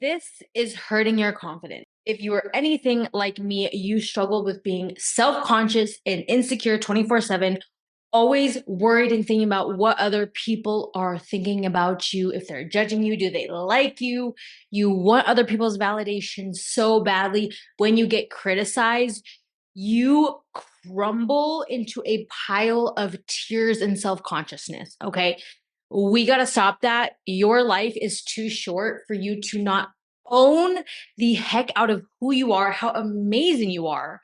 This is hurting your confidence. If you are anything like me, you struggle with being self conscious and insecure 24/7, always worried and thinking about what other people are thinking about you. If they're judging you, do they like you? You want other people's validation so badly. When you get criticized, you crumble into a pile of tears and self consciousness. Okay. We got to stop that. Your life is too short for you to not own the heck out of who you are, how amazing you are,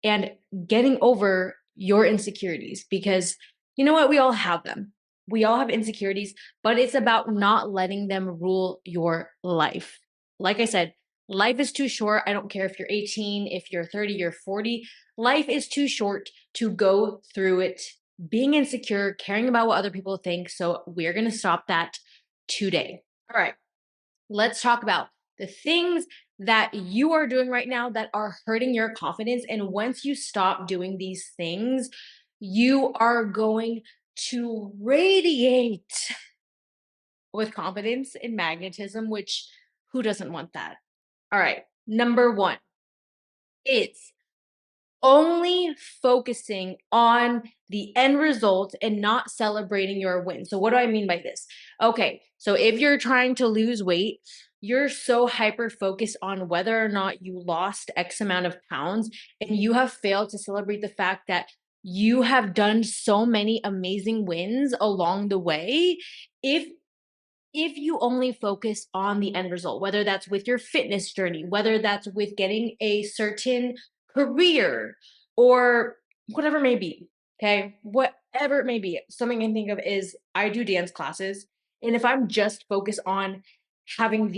and getting over your insecurities because you know what? We all have them. We all have insecurities, but it's about not letting them rule your life. Like I said, life is too short. I don't care if you're 18, if you're 30, you're 40. Life is too short to go through it being insecure, caring about what other people think. So we're going to stop that today. All right. Let's talk about the things that you are doing right now that are hurting your confidence. And once you stop doing these things, you are going to radiate with confidence and magnetism, which who doesn't want that? All right. Number one, it's only focusing on the end result and not celebrating your win. So, what do I mean by this? Okay, so if you're trying to lose weight, you're so hyper focused on whether or not you lost X amount of pounds, and you have failed to celebrate the fact that you have done so many amazing wins along the way. If you only focus on the end result, whether that's with your fitness journey, whether that's with getting a certain career or whatever it may be, okay, whatever it may be, something I can think of is I do dance classes. And if I'm just focused on having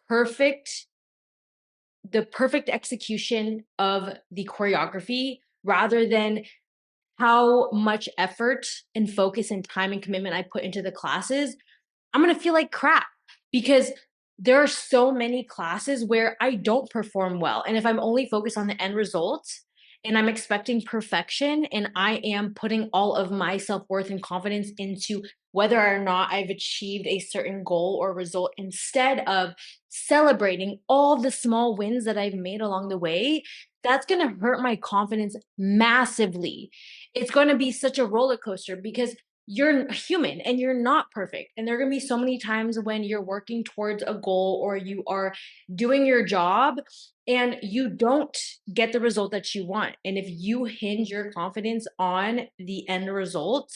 perfect, the perfect execution of the choreography rather than how much effort and focus and time and commitment I put into the classes, I'm going to feel like crap because there are so many classes where I don't perform well. And if I'm only focused on the end result and I'm expecting perfection and I am putting all of my self worth and confidence into whether or not I've achieved a certain goal or result instead of celebrating all the small wins that I've made along the way, that's going to hurt my confidence massively. It's going to be such a roller coaster because you're human and you're not perfect. And there are going to be so many times when you're working towards a goal or you are doing your job and you don't get the result that you want. And if you hinge your confidence on the end result,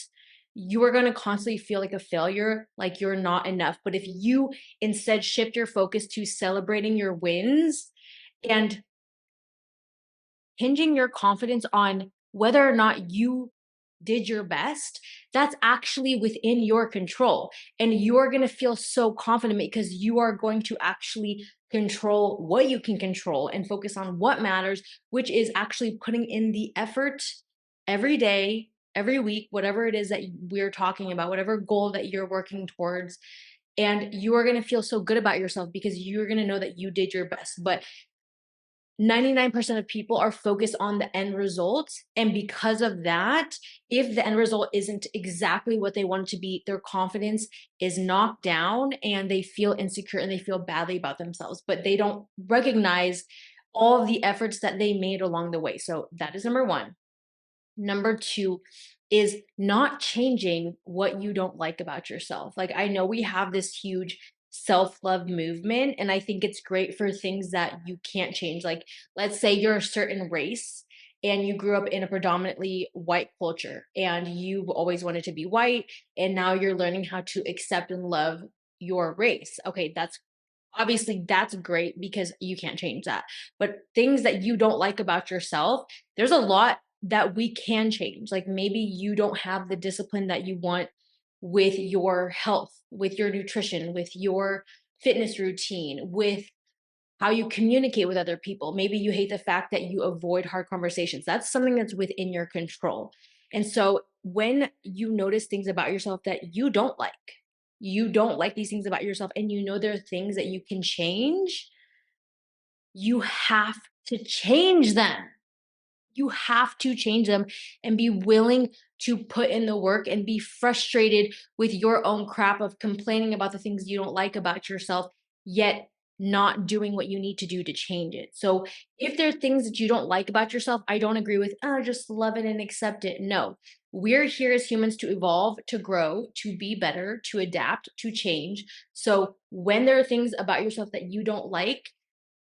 you are going to constantly feel like a failure, like you're not enough. But if you instead shift your focus to celebrating your wins and hinging your confidence on whether or not you did your best, that's actually within your control. And you're going to feel so confident because you are going to actually control what you can control and focus on what matters, which is actually putting in the effort every day, every week, whatever it is that we're talking about, whatever goal that you're working towards. And you are going to feel so good about yourself because you're going to know that you did your best. But 99% of people are focused on the end result. And because of that, if the end result isn't exactly what they want it to be, their confidence is knocked down and they feel insecure and they feel badly about themselves, but they don't recognize all of the efforts that they made along the way. So that is number one. Number two is not changing what you don't like about yourself. Like, I know we have this huge self love movement, and I think it's great for things that you can't change. Like, let's say you're a certain race and you grew up in a predominantly white culture and you've always wanted to be white, and now you're learning how to accept and love your race. Okay, that's great because you can't change that. But things that you don't like about yourself, there's a lot that we can change. Like maybe you don't have the discipline that you want with your health, with your nutrition, with your fitness routine, with how you communicate with other people. Maybe you hate the fact that you avoid hard conversations. That's something that's within your control. And so when you notice things about yourself that you don't like these things about yourself, and you know there are things that you can change, you have to change them. You have to change them and be willing to put in the work and be frustrated with your own crap of complaining about the things you don't like about yourself, yet not doing what you need to do to change it. So if there are things that you don't like about yourself, I don't agree with, oh, just love it and accept it. No, we're here as humans to evolve, to grow, to be better, to adapt, to change. So when there are things about yourself that you don't like,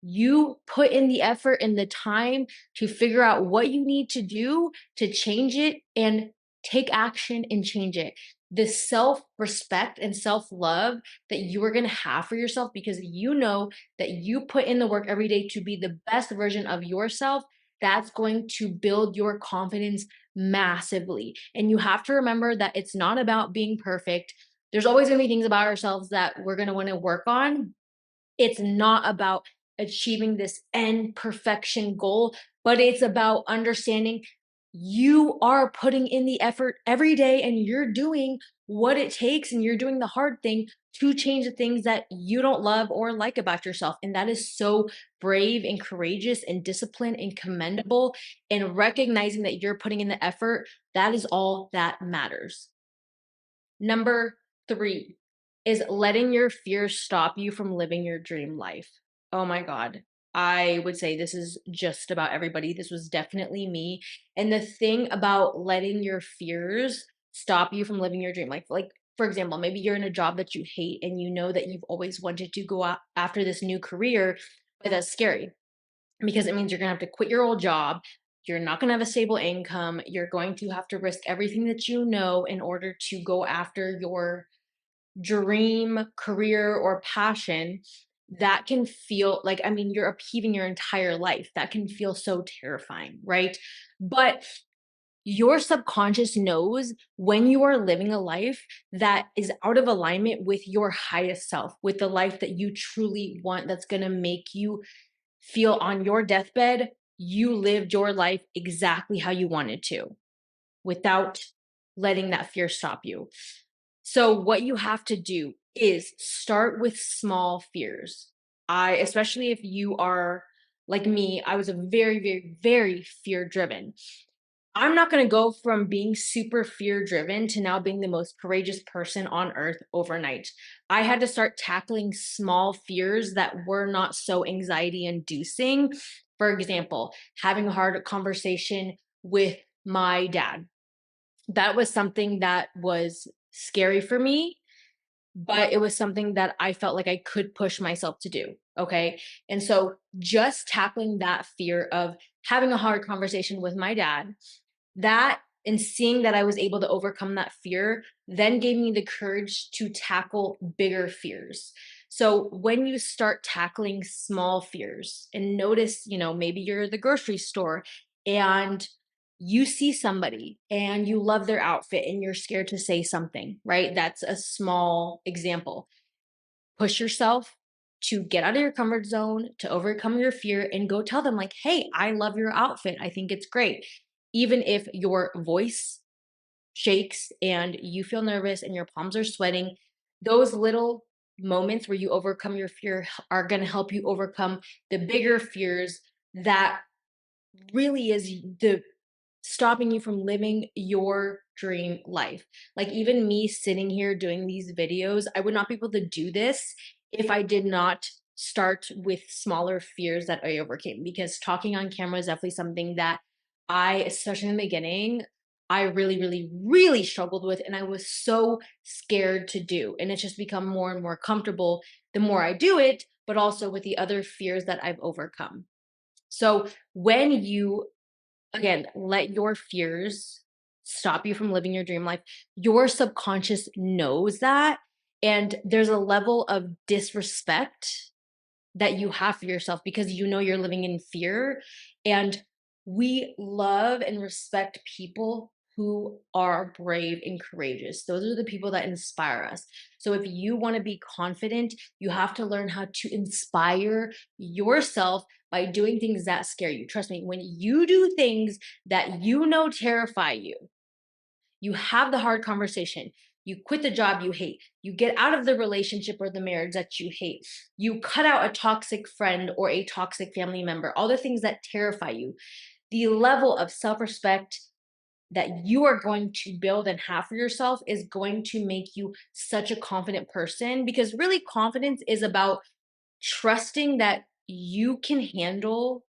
you put in the effort and the time to figure out what you need to do to change it and take action and change it. The self respect and self love that you are going to have for yourself because you know that you put in the work every day to be the best version of yourself, that's going to build your confidence massively. And you have to remember that it's not about being perfect. There's always going to be things about ourselves that we're going to want to work on. It's not about achieving this end perfection goal, but it's about understanding you are putting in the effort every day and you're doing what it takes and you're doing the hard thing to change the things that you don't love or like about yourself. And that is so brave and courageous and disciplined and commendable. And recognizing that you're putting in the effort, that is all that matters. Number 3 is letting your fears stop you from living your dream life. Oh my God. I would say this is just about everybody. This was definitely me. And the thing about letting your fears stop you from living your dream life, like for example, maybe you're in a job that you hate and you know that you've always wanted to go out after this new career, but that's scary because it means you're going to have to quit your old job. You're not going to have a stable income. You're going to have to risk everything that you know in order to go after your dream career or passion. That can feel like, I mean, you're upheaving your entire life. That can feel so terrifying, right? But your subconscious knows when you are living a life that is out of alignment with your highest self, with the life that you truly want, that's going to make you feel on your deathbed, you lived your life exactly how you wanted to without letting that fear stop you. So, what you have to do is start with small fears. Especially if you are like me, I was a very, very, very fear driven. I'm not going to go from being super fear driven to now being the most courageous person on earth overnight. I had to start tackling small fears that were not so anxiety inducing. For example, having a hard conversation with my dad. That was something that was scary for me, but it was something that I felt like I could push myself to do. Okay. And so just tackling that fear of having a hard conversation with my dad, that and seeing that I was able to overcome that fear then gave me the courage to tackle bigger fears. So when you start tackling small fears and notice, maybe you're at the grocery store and you see somebody and you love their outfit and you're scared to say something, right? That's a small example. Push yourself to get out of your comfort zone, to overcome your fear, and go tell them, like, hey, I love your outfit. I think it's great. Even if your voice shakes and you feel nervous and your palms are sweating, those little moments where you overcome your fear are going to help you overcome the bigger fears that really is the stopping you from living your dream life. Like even me sitting here doing these videos, I would not be able to do this if I did not start with smaller fears that I overcame, because talking on camera is definitely something that especially in the beginning, I really, really, really struggled with and I was so scared to do. And it's just become more and more comfortable the more I do it, but also with the other fears that I've overcome. So when you again, let your fears stop you from living your dream life. Your subconscious knows that. And there's a level of disrespect that you have for yourself because you know you're living in fear. And we love and respect people who are brave and courageous. Those are the people that inspire us. So if you want to be confident, you have to learn how to inspire yourself by doing things that scare you. Trust me, when you do things that you know terrify you, you have the hard conversation. You quit the job you hate. You get out of the relationship or the marriage that you hate. You cut out a toxic friend or a toxic family member, all the things that terrify you. The level of self respect that you are going to build and have for yourself is going to make you such a confident person, because really confidence is about trusting that you can handle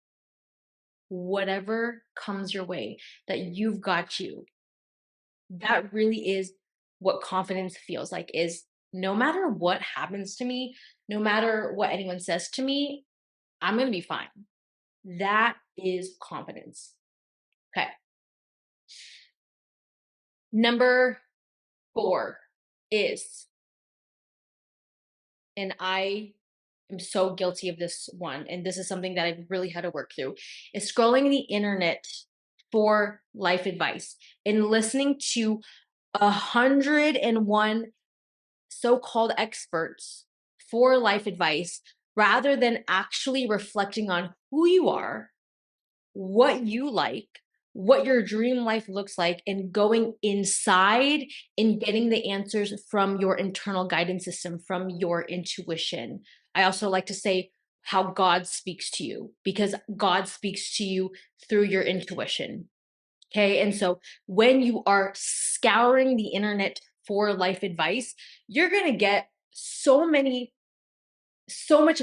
whatever comes your way, that you've got you. That really is what confidence feels like, is no matter what happens to me, no matter what anyone says to me, I'm going to be fine. That is confidence. Okay. Number 4 is, and I am so guilty of this one, and this is something that I've really had to work through, is scrolling the internet for life advice and listening to 101 so-called experts for life advice rather than actually reflecting on who you are, what you like, what your dream life looks like, and going inside and getting the answers from your internal guidance system, from your intuition. I also like to say how God speaks to you, because God speaks to you through your intuition. Okay. And so when you are scouring the internet for life advice, you're going to get so much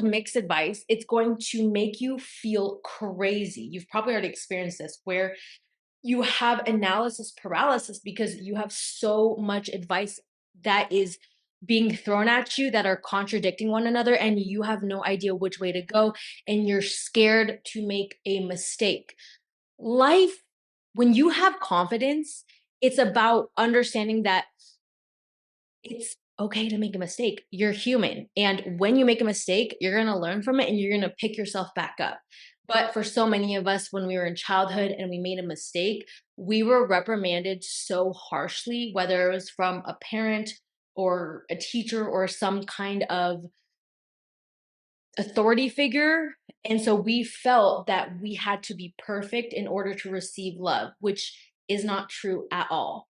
mixed advice. It's going to make you feel crazy. You've probably already experienced this, where you have analysis paralysis because you have so much advice that is being thrown at you that are contradicting one another, and you have no idea which way to go, and you're scared to make a mistake. Life, when you have confidence, it's about understanding that it's okay to make a mistake. You're human. And when you make a mistake, you're going to learn from it and you're going to pick yourself back up. But for so many of us, when we were in childhood and we made a mistake, we were reprimanded so harshly, whether it was from a parent or a teacher or some kind of authority figure. And so we felt that we had to be perfect in order to receive love, which is not true at all.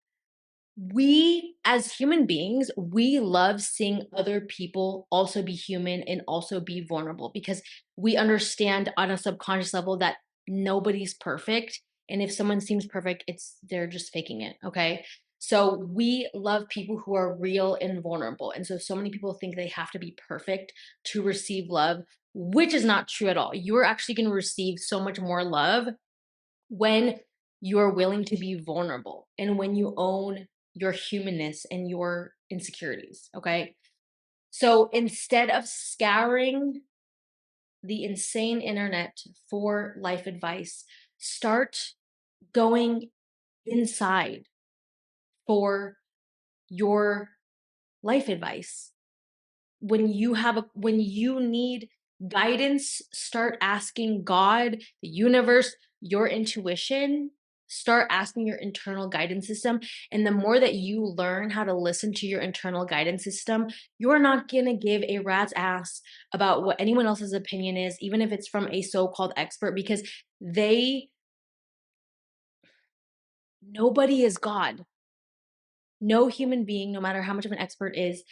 We, as human beings, we love seeing other people also be human and also be vulnerable, because we understand on a subconscious level that nobody's perfect. And if someone seems perfect, they're just faking it. Okay. So we love people who are real and vulnerable. And so many people think they have to be perfect to receive love, which is not true at all. You're actually going to receive so much more love when you're willing to be vulnerable and when you own your humanness and your insecurities. Okay. So instead of scouring the insane internet for life advice, start going inside for your life advice. When you need guidance, start asking God, the universe, your intuition. Start asking your internal guidance system. And the more that you learn how to listen to your internal guidance system, you're not going to give a rat's ass about what anyone else's opinion is, even if it's from a so-called expert, because nobody is God. No human being, no matter how much of an expert is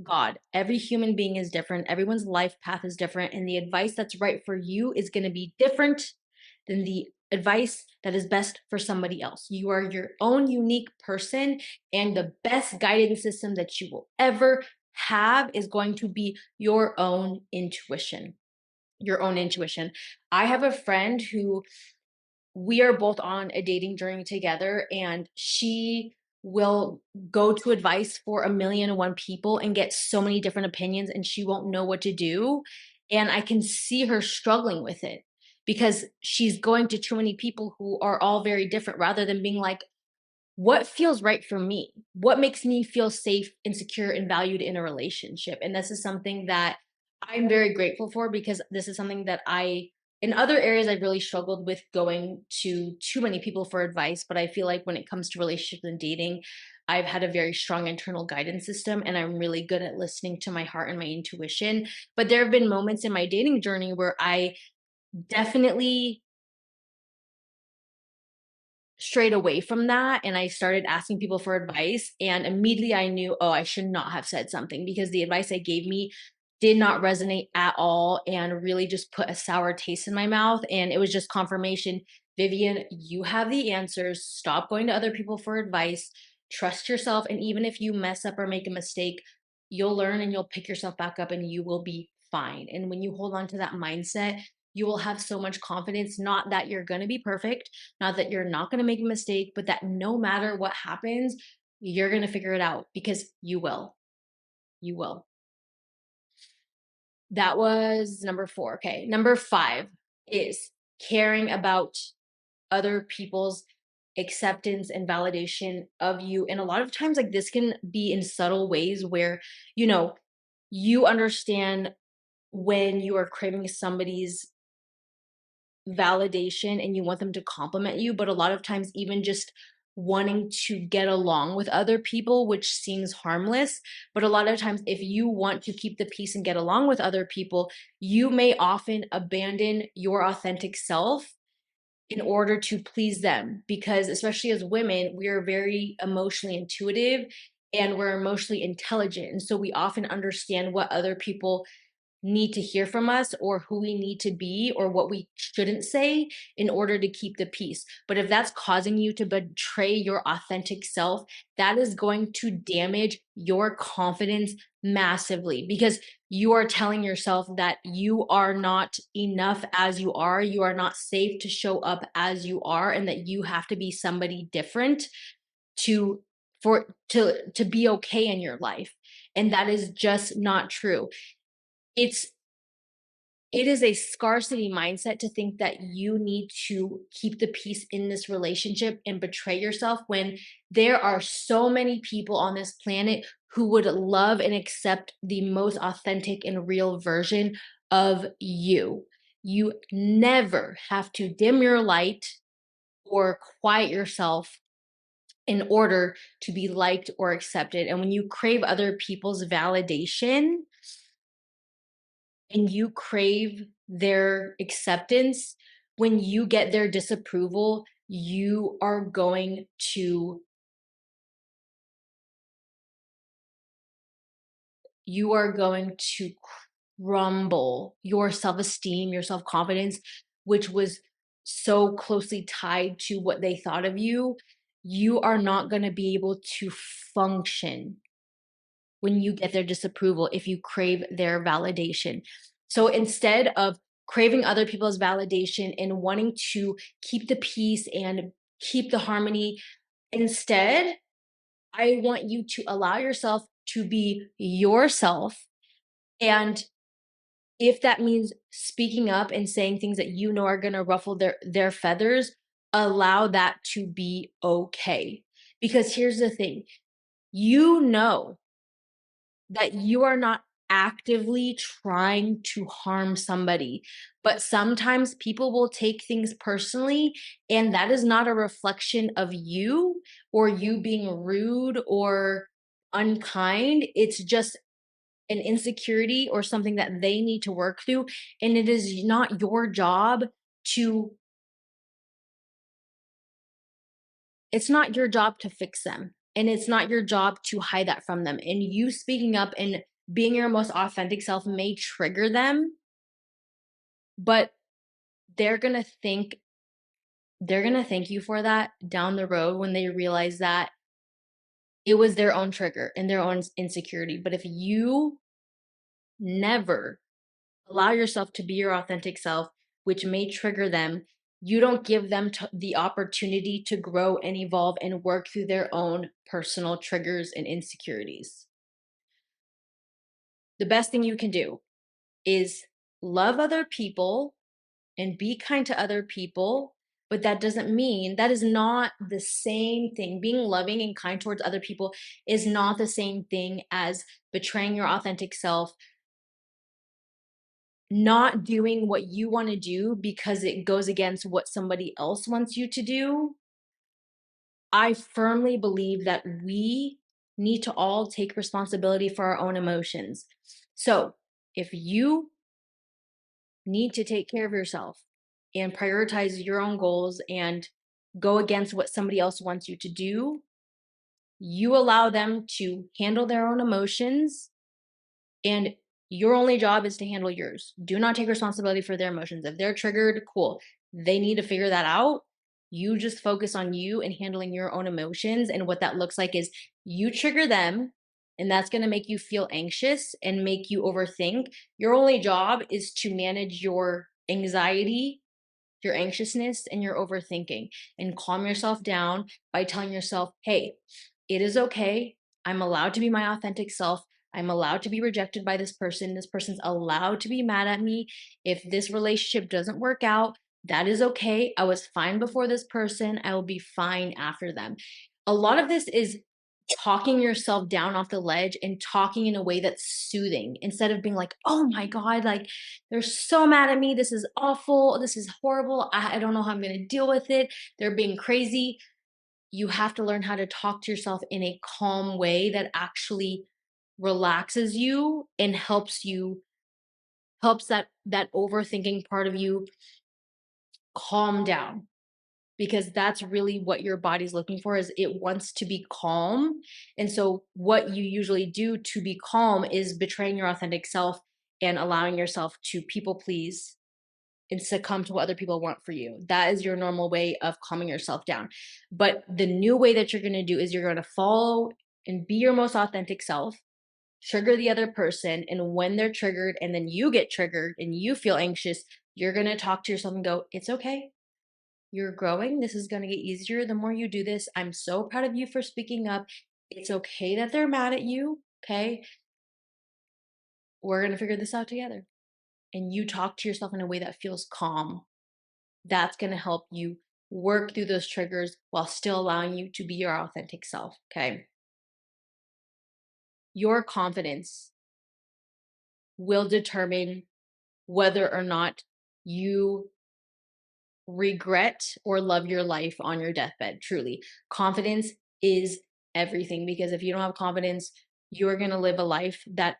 God. Every human being is different. Everyone's life path is different. And the advice that's right for you is going to be different than the advice that is best for somebody else. You are your own unique person, and the best guidance system that you will ever have is going to be your own intuition. Your own intuition. I have a friend who, we are both on a dating journey together, and she will go to advice for 1,000,001 people and get so many different opinions, and she won't know what to do. And I can see her struggling with it because she's going to too many people who are all very different, rather than being like, what feels right for me? What makes me feel safe and secure and valued in a relationship? And this is something that I'm very grateful for, because this is something that in other areas, I've really struggled with going to too many people for advice. But I feel like when it comes to relationships and dating, I've had a very strong internal guidance system, and I'm really good at listening to my heart and my intuition. But there have been moments in my dating journey where I definitely strayed away from that, and I started asking people for advice, and immediately I knew, oh, I should not have said something, because the advice they gave me did not resonate at all and really just put a sour taste in my mouth. And it was just confirmation. Vivian, you have the answers. Stop going to other people for advice. Trust yourself. And even if you mess up or make a mistake, you'll learn and you'll pick yourself back up and you will be fine. And when you hold on to that mindset, you will have so much confidence, not that you're going to be perfect, not that you're not going to make a mistake, but that no matter what happens, you're going to figure it out because you will. You will. That was number 4. Okay. Number 5 is caring about other people's acceptance and validation of you. And a lot of times, like, this can be in subtle ways where, you know, you understand when you are craving somebody's validation and you want them to compliment you, but a lot of times, even just wanting to get along with other people, which seems harmless. But a lot of times, if you want to keep the peace and get along with other people, you may often abandon your authentic self in order to please them. Because, especially as women, we are very emotionally intuitive and we're emotionally intelligent. And so we often understand what other people need to hear from us, or who we need to be, or what we shouldn't say in order to keep the peace. But if that's causing you to betray your authentic self, that is going to damage your confidence massively, because you are telling yourself that you are not enough as you are. You are not safe to show up as you are, and that you have to be somebody different to to be okay in your life. And that is just not true. It's it is a scarcity mindset to think that you need to keep the peace in this relationship and betray yourself, when there are so many people on this planet who would love and accept the most authentic and real version of you. You never have to dim your light or quiet yourself in order to be liked or accepted. And when you crave other people's validation, and you crave their acceptance, when you get their disapproval, you are going to crumble your self-esteem, your self-confidence, which was so closely tied to what they thought of you. You are not going to be able to function when you get their disapproval if you crave their validation. So instead of craving other people's validation and wanting to keep the peace and keep the harmony, instead, I want you to allow yourself to be yourself. And if that means speaking up and saying things that you know are going to ruffle their feathers, allow that to be okay. Because here's the thing, you know that you are not actively trying to harm somebody. But sometimes people will take things personally, and that is not a reflection of you or you being rude or unkind. It's just an insecurity or something that they need to work through. And it is not your job to, it's not your job to fix them. And it's not your job to hide that from them. And you speaking up and being your most authentic self may trigger them, but they're going to think they're going to thank you for that down the road when they realize that it was their own trigger and their own insecurity. But if you never allow yourself to be your authentic self, which may trigger them, you don't give them the opportunity to grow and evolve and work through their own personal triggers and insecurities. The best thing you can do is love other people and be kind to other people. But that doesn't mean, that is not the same thing. Being loving and kind towards other people is not the same thing as betraying your authentic self, not doing what you want to do because it goes against what somebody else wants you to do. I firmly believe that we need to all take responsibility for our own emotions. So if you need to take care of yourself and prioritize your own goals and go against what somebody else wants you to do, you allow them to handle their own emotions, and your only job is to handle yours. Do not take responsibility for their emotions. If they're triggered, cool. They need to figure that out. You just focus on you and handling your own emotions. And what that looks like is you trigger them, And that's going to make you feel anxious and make you overthink. Your only job is to manage your anxiety, your anxiousness, and your overthinking, and calm yourself down by telling yourself, hey, it is okay. I'm allowed to be my authentic self. I'm allowed to be rejected by this person. This person's allowed to be mad at me. If this relationship doesn't work out, that is okay. I was fine before this person. I will be fine after them. A lot of this is talking yourself down off the ledge and talking in a way that's soothing instead of being like, oh my God, like they're so mad at me. This is awful. This is horrible. I don't know how I'm going to deal with it. They're being crazy. You have to learn how to talk to yourself in a calm way that actually relaxes you and helps that overthinking part of you calm down, because that's really what your body's looking for, is it wants to be calm. And so what you usually do to be calm is betraying your authentic self and allowing yourself to people please and succumb to what other people want for you. That is your normal way of calming yourself down. But the new way that you're going to do is you're going to follow and be your most authentic self, trigger the other person, and when they're triggered and then you get triggered and you feel anxious, you're going to talk to yourself and go, it's okay, you're growing. This is going to get easier the more you do this. I'm so proud of you for speaking up. It's okay that they're mad at you. Okay. We're going to figure this out together. And you talk to yourself in a way that feels calm. That's going to help you work through those triggers while still allowing you to be your authentic self. Okay. Your confidence will determine whether or not you regret or love your life on your deathbed. Truly, confidence is everything, because if you don't have confidence, you're going to live a life that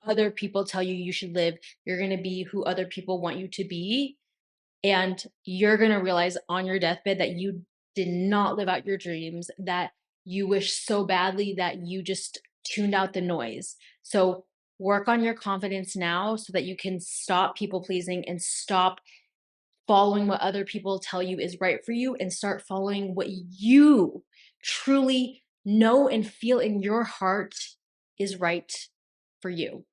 other people tell you you should live. You're going to be who other people want you to be, and you're going to realize on your deathbed that you did not live out your dreams, that you wish so badly that you just tuned out the noise. So work on your confidence now so that you can stop people pleasing and stop following what other people tell you is right for you and start following what you truly know and feel in your heart is right for you.